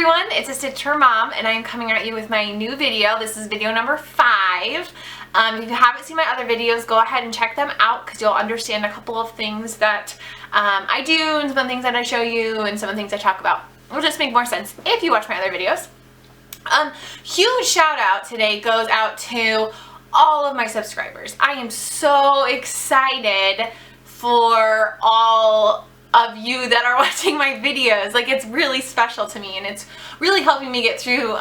everyone, it's a Stitcher Mom, and I am coming at you with my new video. This is video number 5. If you haven't seen my other videos, go ahead and check them out because you'll understand a couple of things that I do and some of the things that I show you and some of the things I talk about. It'll just make more sense if you watch my other videos. Huge shout out today goes out to all of my subscribers. I am so excited for all of you that are watching my videos. Like, it's really special to me and it's really helping me get through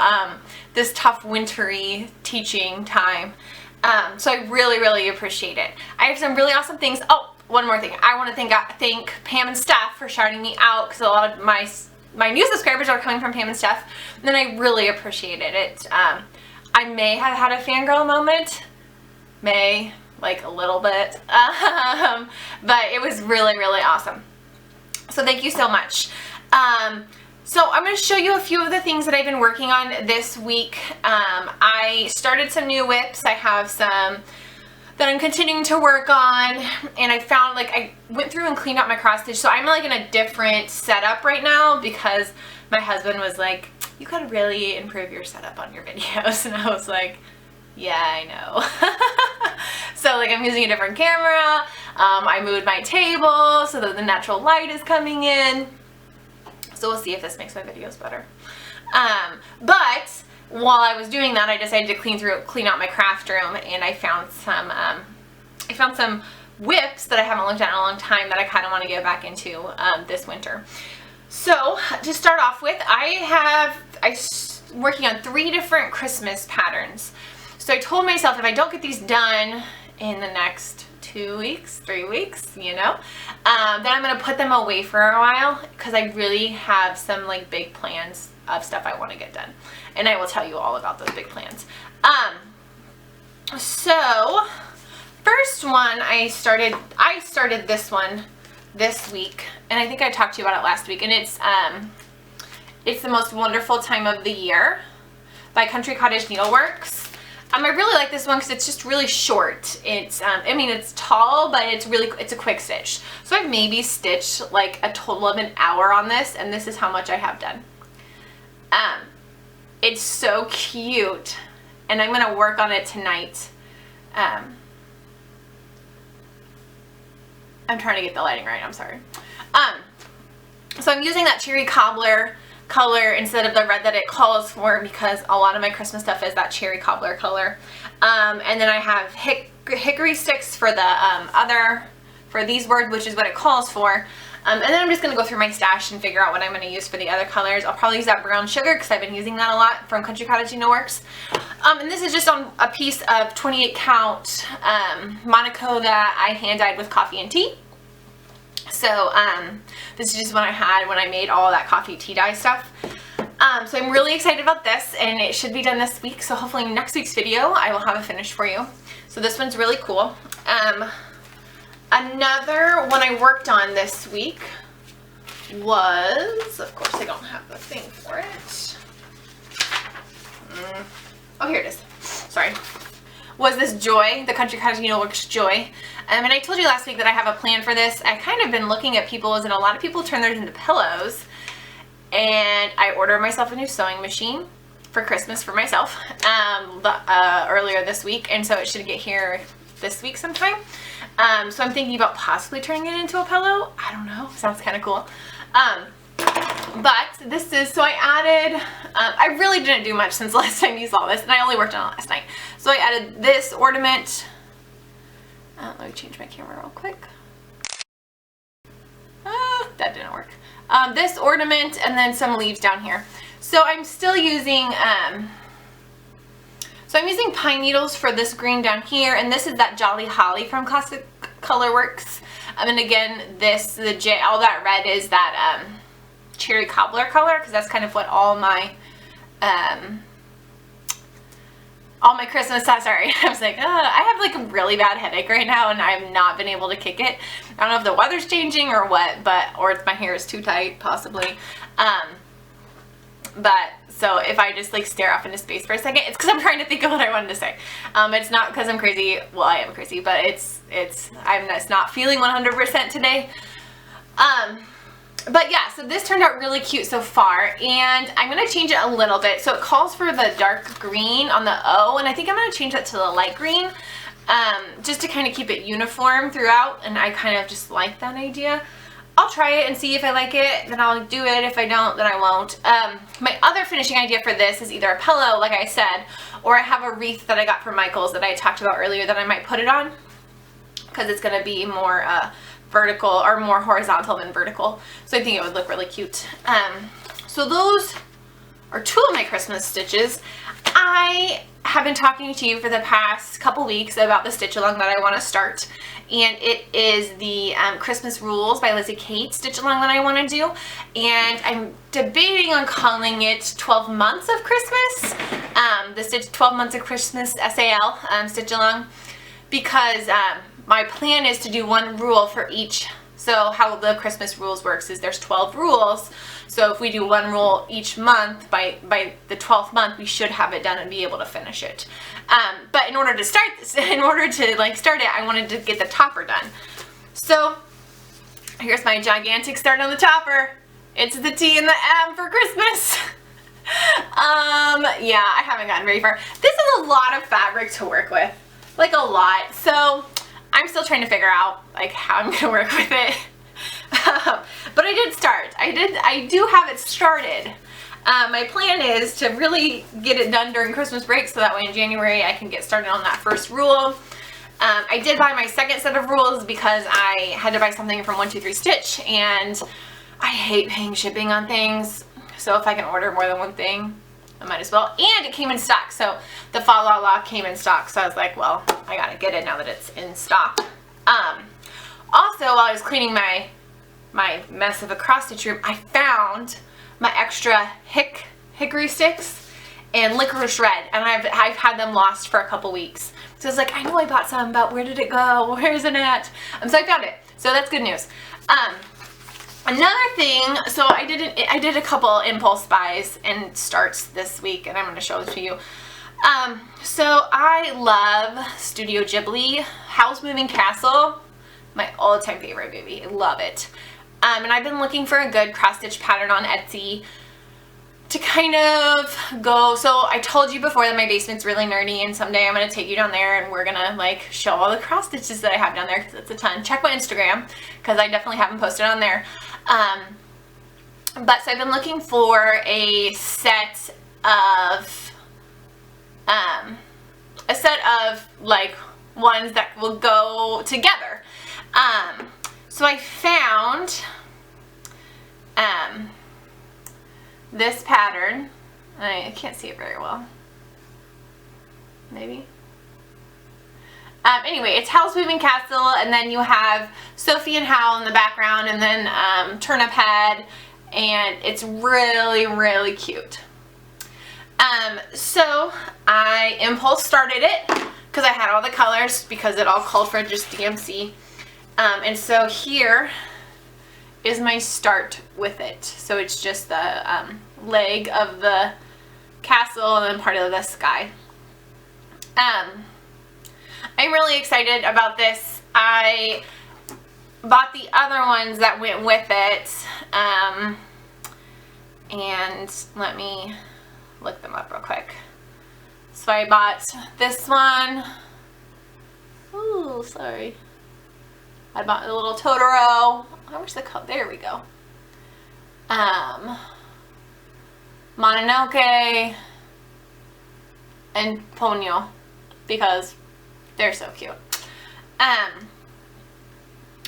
this tough wintry teaching time. So I really appreciate it. I have some really awesome things. Oh, one more thing. I want to thank Pam and Steph for shouting me out because a lot of my new subscribers are coming from Pam and Steph, and I really appreciated it. I may have had a fangirl moment. Like a little bit. But it was really awesome. So thank you so much. So I'm going to show you a few of the things that I've been working on this week. I started some new whips. I have some that I'm continuing to work on, and I found, like, I went through and cleaned out my cross stitch. So I'm like in a different setup right now because my husband was like, you gotta really improve your setup on your videos. And I was like, yeah, I know. So, like, I'm using a different camera. I moved my table so that the natural light is coming in. So we'll see if this makes my videos better. But while I was doing that, I decided to clean out my craft room, and I found some whips that I haven't looked at in a long time that I kind of want to get back into this winter. So to start off with, I'm working on 3 different Christmas patterns. So I told myself if I don't get these done in the next 2 weeks, 3 weeks, you know, then I'm going to put them away for a while because I really have some, like, big plans of stuff I want to get done. And I will tell you all about those big plans. So first one, I started this one this week, and I think I talked to you about it last week, and it's The Most Wonderful Time of the Year by Country Cottage Needleworks. I really like this one because it's just really short. It's, I mean, it's tall, but it's a quick stitch. So I've maybe stitched like a total of an hour on this, and this is how much I have done. It's so cute, and I'm going to work on it tonight. I'm trying to get the lighting right, I'm sorry. So I'm using that cherry cobbler color instead of the red that it calls for because a lot of my Christmas stuff is that cherry cobbler color. And then I have hickory sticks for the for these words, which is what it calls for. And then I'm just going to go through my stash and figure out what I'm going to use for the other colors. I'll probably use that brown sugar because I've been using that a lot from Country Cottage Needleworks. And this is just on a piece of 28 count Monaco that I hand dyed with coffee and tea. So this is just what I had when I made all that coffee tea dye stuff. So I'm really excited about this, and it should be done this week. So hopefully next week's video I will have it finished for you. So this one's really cool. Another one I worked on this week was, of course I don't have the thing for it. Oh, here it is. Sorry. Was this Joy, the Country Cottage Needleworks Joy. And I told you last week that I have a plan for this. I kind of been looking at people's, and a lot of people turn theirs into pillows. And I ordered myself a new sewing machine for Christmas for myself earlier this week, and so it should get here this week sometime. So I'm thinking about possibly turning it into a pillow. I don't know. Sounds kind of cool. But this is, so I added, I really didn't do much since the last time you saw this, and I only worked on it last night. So I added this ornament. Let me change my camera real quick. That didn't work. This ornament and then some leaves down here. So I'm still using, so I'm using pine needles for this green down here, and this is that Jolly Holly from Classic Colorworks. And again, all that red is that cherry cobbler color, because that's kind of what all my Christmas stuff, sorry, I was like, I have like a really bad headache right now, and I've not been able to kick it. I don't know if the weather's changing or what, or if my hair is too tight, possibly. But so if I just like stare off into space for a second, it's because I'm trying to think of what I wanted to say. It's not because I'm crazy. Well, I am crazy, but I'm just not feeling 100% today. But yeah, so this turned out really cute so far, and I'm going to change it a little bit. So it calls for the dark green on the O, and I think I'm going to change that to the light green, just to kind of keep it uniform throughout, and I kind of just like that idea. I'll try it and see if I like it, then I'll do it. If I don't, then I won't. My other finishing idea for this is either a pillow, like I said, or I have a wreath that I got from Michael's that I talked about earlier that I might put it on, because it's going to be more vertical, or more horizontal than vertical, so I think it would look really cute. So those are two of my Christmas stitches. I have been talking to you for the past couple weeks about the stitch along that I want to start, and it is the Christmas Rules by Lizzie Kate stitch along that I want to do, and I'm debating on calling it 12 Months of Christmas, the stitch 12 Months of Christmas SAL stitch along, because my plan is to do one rule for each. So how the Christmas Rules works is there's 12 rules. So if we do one rule each month, by the 12th month, we should have it done and be able to finish it. But in order to start this, in order to like start it, I wanted to get the topper done. So here's my gigantic start on the topper. It's the T and the M for Christmas. Yeah, I haven't gotten very far. This is a lot of fabric to work with, like a lot. So I'm still trying to figure out like how I'm gonna work with it. But I did start. I do have it started. My plan is to really get it done during Christmas break, so that way in January I can get started on that first rule. I did buy my second set of rules because I had to buy something from 123 Stitch, and I hate paying shipping on things. So if I can order more than one thing, I might as well. And it came in stock, so the Fa La La came in stock, so I was like, well, I gotta get it now that it's in stock. Also, while I was cleaning my mess of a cross stitch room, I found my extra hickory sticks and licorice red, and I've had them lost for a couple weeks. So I was like, I know I bought some, but where did it go? Where is it at? So I found it. So that's good news. Another thing, so I did a couple impulse buys and starts this week, and I'm going to show it to you. So I love Studio Ghibli, Howl's Moving Castle, my all-time favorite movie. I love it. And I've been looking for a good cross-stitch pattern on Etsy to kind of go. So I told you before that my basement's really nerdy, and someday I'm going to take you down there and we're going to like show all the cross stitches that I have down there, because it's a ton. Check my Instagram, because I definitely haven't posted on there. But so I've been looking for a set of like ones that will go together. So I found this pattern. I can't see it very well. Maybe. Anyway, it's Howl's Moving Castle, and then you have Sophie and Howl in the background, and then Turnip Head, and it's really, really cute. So I impulse started it because I had all the colors, because it all called for just DMC. And so here is my start with it. So it's just the leg of the castle and then part of the sky. I'm really excited about this. I bought the other ones that went with it, and let me look them up real quick. So I bought this one. Ooh, sorry. I bought a little Totoro. Where's the color? There we go. Mononoke and Ponyo, because they're so cute.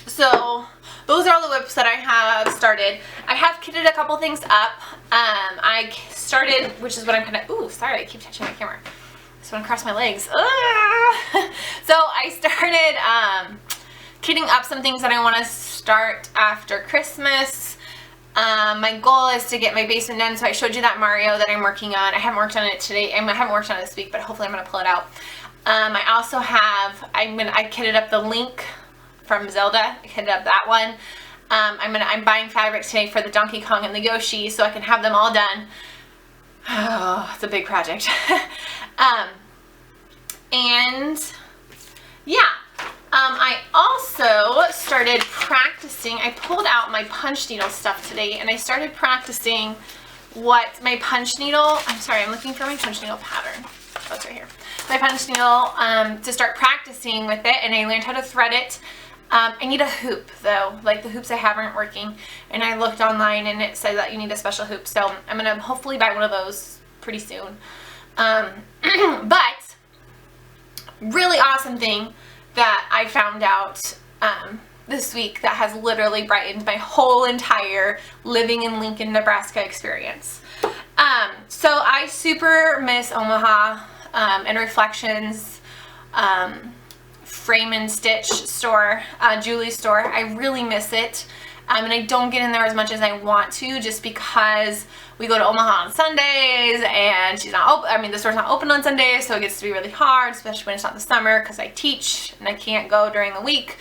So those are all the whips that I have started. I have kitted a couple things up. I started, which is what I'm kind of, ooh, sorry, I keep touching my camera. So I'm gonna cross my legs. So I started kitting up some things that I want to start after Christmas. My goal is to get my basement done, so I showed you that Mario that I'm working on. I haven't worked on it today. I haven't worked on it this week, but hopefully I'm going to pull it out. I also have, I kitted up the Link from Zelda. I kitted up that one. I'm buying fabric today for the Donkey Kong and the Yoshi, so I can have them all done. Oh, it's a big project. And yeah, I also started practicing. I pulled out my punch needle stuff today and I started practicing what my punch needle, I'm sorry, I'm looking for my punch needle pattern. Oh, it's right here. My punch needle to start practicing with it, and I learned how to thread it. I need a hoop though, like the hoops I have aren't working, and I looked online and it said that you need a special hoop, so I'm gonna hopefully buy one of those pretty soon. But really awesome thing that I found out this week that has literally brightened my whole entire living in Lincoln, Nebraska experience. So I super miss Omaha and Reflections, frame and stitch store, Julie's store. I really miss it. And I don't get in there as much as I want to just because we go to Omaha on Sundays and she's not open. I mean, the store's not open on Sundays, so it gets to be really hard, especially when it's not the summer because I teach and I can't go during the week.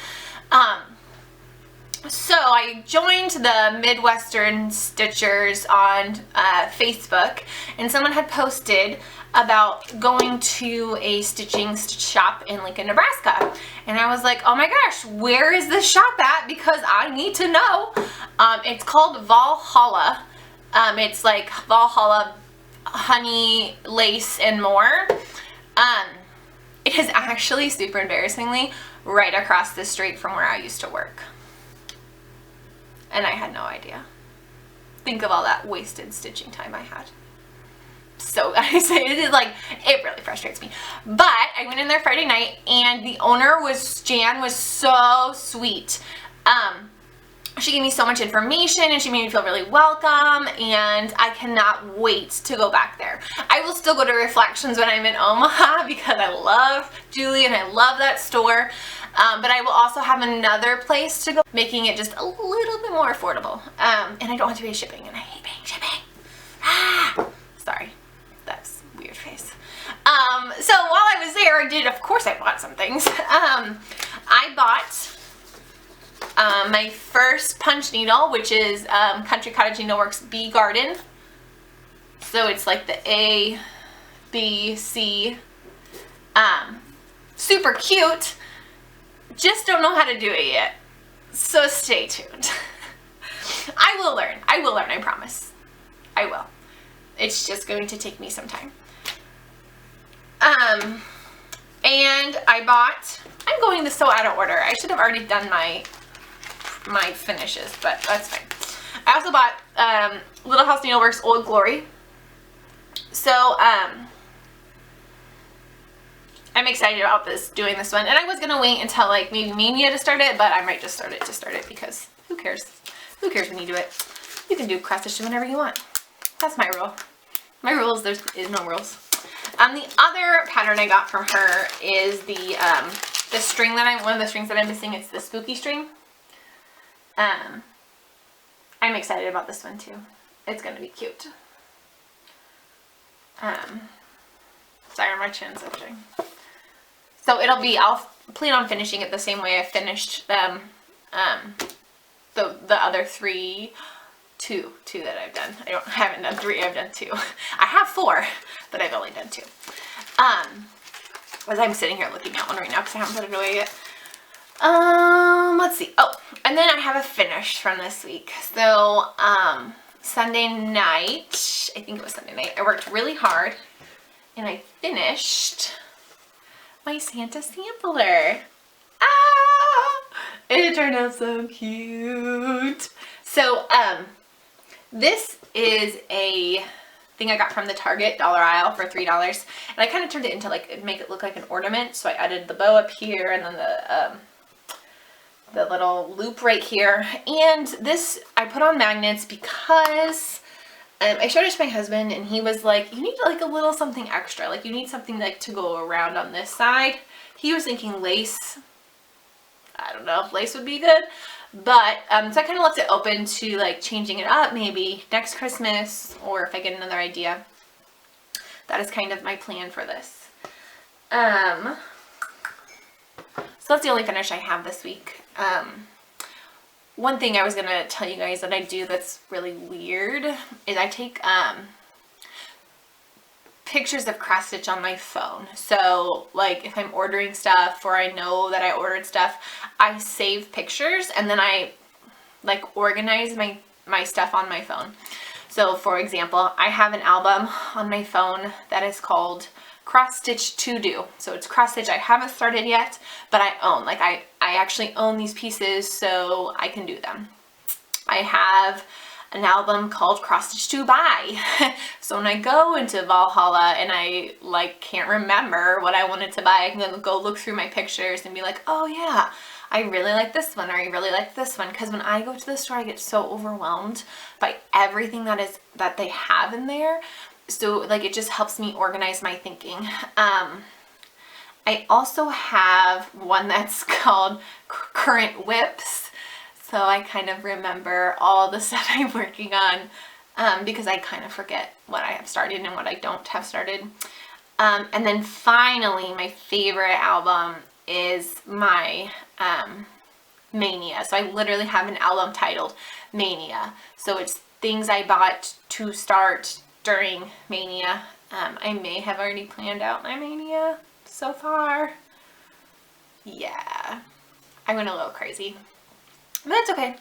So I joined the Midwestern Stitchers on Facebook, and someone had posted about going to a stitching shop in Lincoln, Nebraska. And I was like, oh my gosh, where is this shop at? Because I need to know. It's called Valhalla. It's like Valhalla honey, lace, and more. It is actually, super embarrassingly, right across the street from where I used to work. And I had no idea. Think of all that wasted stitching time I had. So I say it is like, it really frustrates me. But I went in there Friday night and the owner was, Jan, was so sweet. She gave me so much information and she made me feel really welcome, and I cannot wait to go back there. I will still go to Reflections when I'm in Omaha because I love Julie and I love that store. But I will also have another place to go, making it just a little bit more affordable. And I don't have to pay shipping, and I hate paying shipping. Sorry, that's a weird face. So while I was there, of course I bought some things. I bought my first punch needle, which is Country Cottage Needleworks Bee Garden. So it's like the A, B, C. Super cute. Just don't know how to do it yet. So stay tuned. I will learn, I promise. I will. It's just going to take me some time. And I bought, I'm going this so out of order. I should have already done my finishes, but that's fine. I also bought Little House Needleworks Old Glory. So I'm excited about doing this one, and I was gonna wait until like maybe Mania to start it, but I might just start it because who cares? Who cares when you do it? You can do cross stitch whenever you want. That's my rule. My rules, there is no rules. The other pattern I got from her is the string that one of the strings that I'm missing. It's the spooky string. I'm excited about this one too. It's gonna be cute. Sorry, my chin's itching. So it'll be, I'll plan on finishing it the same way I finished them, the other two that I've done. I haven't done 3, I've done 2. I have 4, but I've only done 2. As I'm sitting here looking at one right now because I haven't put it away yet. Let's see. Oh, and then I have a finish from this week. So, Sunday night, I think it was Sunday night, I worked really hard and I finished my Santa sampler. It turned out so cute. So, this is a thing I got from the Target dollar aisle for $3, and I kind of turned it into like, make it look like an ornament. So I added the bow up here and then the little loop right here. And this I put on magnets because I showed it to my husband and he was like, you need like a little something extra. Like you need something like to go around on this side. He was thinking lace. I don't know if lace would be good. But, so I kind of left it open to like changing it up maybe next Christmas, or if I get another idea. That is kind of my plan for this. So that's the only finish I have this week. One thing I was going to tell you guys that I do that's really weird is I take pictures of cross stitch on my phone. So like if I'm ordering stuff or I know that I ordered stuff, I save pictures and then I like organize my stuff on my phone. So for example, I have an album on my phone that is called Cross Stitch To Do. So it's cross stitch I haven't started yet, but I own. Like I actually own these pieces, so I can do them. I have an album called Cross Stitch To Buy. So when I go into Valhalla and I like can't remember what I wanted to buy, I can go look through my pictures and be like, oh yeah, I really like this one, or I really like this one. Because when I go to the store, I get so overwhelmed by everything that they have in there. So like it just helps me organize my thinking. I also have one that's called Current Whips. So I kind of remember all the stuff I'm working on because I kind of forget what I have started and what I don't have started. And then finally, my favorite album is my Mania. So I literally have an album titled Mania. So it's things I bought to start during Mania. I may have already planned out my Mania so far. Yeah, I went a little crazy. But that's okay,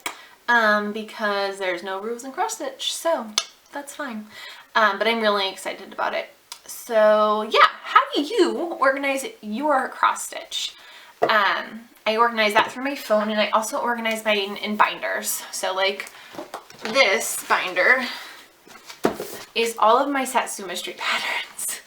because there's no rules in cross stitch, so that's fine. But I'm really excited about it. So yeah, how do you organize your cross stitch? I organize that through my phone, and I also organize mine in binders. So like this binder is all of my Satsuma Street patterns.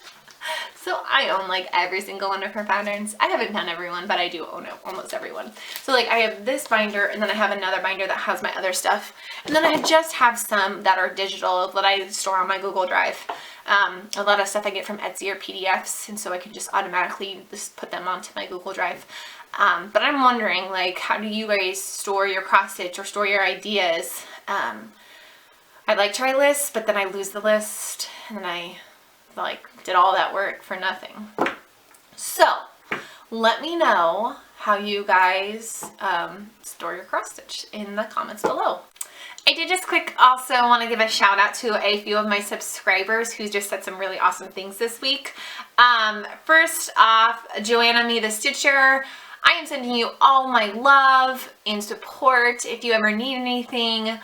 So I own like every single one of her patterns. I haven't done every one, but I do own almost every one. So like I have this binder, and then I have another binder that has my other stuff. And then I just have some that are digital that I store on my Google Drive. A lot of stuff I get from Etsy or PDFs, and so I can just automatically just put them onto my Google Drive. But I'm wondering, like, how do you guys store your cross stitch or store your ideas? I like to write lists, but then I lose the list, and then I like did all that work for nothing. So let me know how you guys store your cross stitch in the comments below. I did just also want to give a shout out to a few of my subscribers who just said some really awesome things this week. First off, Joanna Me the Stitcher, I am sending you all my love and support. If you ever need anything,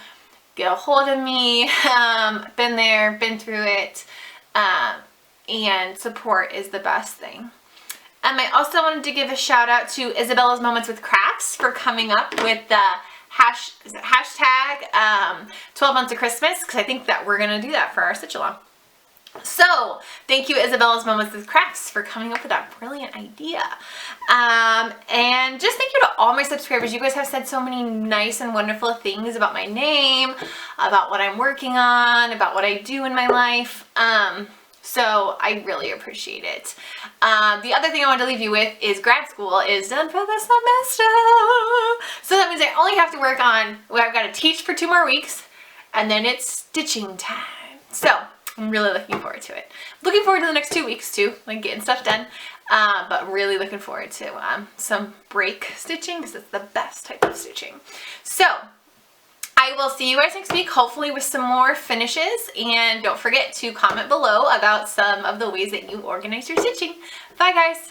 get a hold of me. Been there, been through it, and support is the best thing. I also wanted to give a shout out to Isabella's Moments with Crafts for coming up with the hashtag 12 months of Christmas, because I think that we're going to do that for our stitch along. So thank you, Isabella's Moments with Crafts, for coming up with that brilliant idea. And just thank you to all my subscribers. You guys have said so many nice and wonderful things about my name, about what I'm working on, about what I do in my life. So I really appreciate it. The other thing I wanted to leave you with is grad school is done for the semester. So that means I only have to work on, well, I've got to teach for 2 more weeks, and then it's stitching time. So I'm really looking forward to it. Looking forward to the next 2 weeks too, like getting stuff done. But really looking forward to some break stitching, because it's the best type of stitching. So I will see you guys next week, hopefully with some more finishes, and don't forget to comment below about some of the ways that you organize your stitching. Bye guys!